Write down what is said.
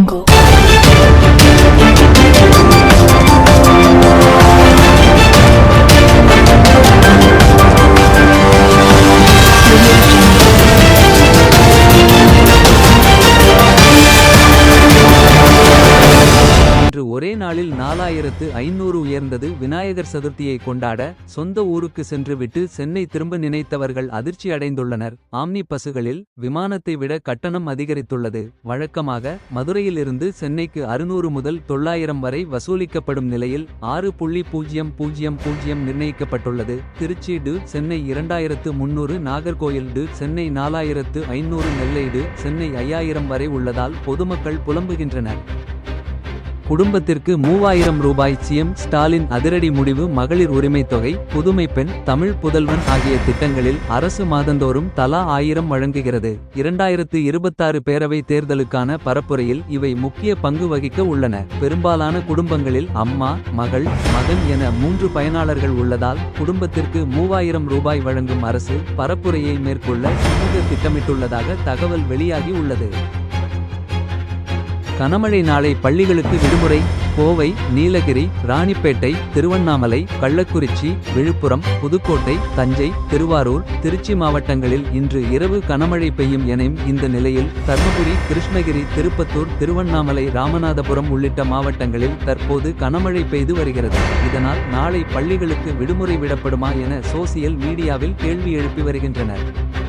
Jungle. இன்று ஒரே நாளில் 4500 உயர்ந்தது. விநாயகர் சதுர்த்தியை கொண்டாட சொந்த ஊருக்கு சென்று விட்டு சென்னை திரும்ப நினைத்தவர்கள் அதிர்ச்சி அடைந்துள்ளனர். ஆம்னி பஸ்களில் விமானத்தை விட கட்டணம் அதிகரித்துள்ளது. வழக்கமாக மதுரையிலிருந்து சென்னைக்கு 600 முதல் 900 வரை வசூலிக்கப்படும் நிலையில் 6.000 நிர்ணயிக்கப்பட்டுள்ளது. Trichy to Chennai 2300, Nagercoil to Chennai 4500, Nellai to Chennai 5000 வரை உள்ளதால் பொதுமக்கள் புலம்புகின்றனர். குடும்பத்திற்கு 3000 ரூபாய் சிஎம் ஸ்டாலின் அதிரடி முடிவு. மகளிர் உரிமைத் தொகை, புதுமை பெண், தமிழ் புதல்வன் ஆகிய திட்டங்களில் அரசு மாதந்தோறும் தலா 1000 வழங்குகிறது. 2026 பேரவை தேர்தலுக்கான பரப்புரையில் இவை முக்கிய பங்கு வகிக்க உள்ளன. பெரும்பாலான குடும்பங்களில் அம்மா, மகள், மகன் என 3 பயனாளர்கள் உள்ளதால் குடும்பத்திற்கு 3000 ரூபாய் வழங்கும் அரசு பரப்புரையை மேற்கொள்ள சமூக திட்டமிட்டுள்ளதாக தகவல் வெளியாகி உள்ளது. கனமழை நாளை பள்ளிகளுக்கு விடுமுறை. கோவை, நீலகிரி, ராணிப்பேட்டை, திருவண்ணாமலை, கள்ளக்குறிச்சி, விழுப்புரம், புதுக்கோட்டை, தஞ்சை, திருவாரூர், திருச்சி மாவட்டங்களில் இன்று இரவு கனமழை பெய்யும் எனும் இந்த நிலையில் தர்மபுரி, கிருஷ்ணகிரி, திருப்பத்தூர், திருவண்ணாமலை, ராமநாதபுரம் உள்ளிட்ட மாவட்டங்களில் தற்போது கனமழை பெய்து வருகிறது. இதனால் நாளை பள்ளிகளுக்கு விடுமுறை விடப்படுமா என சோசியல் மீடியாவில் கேள்வி எழுப்பி வருகின்றனர்.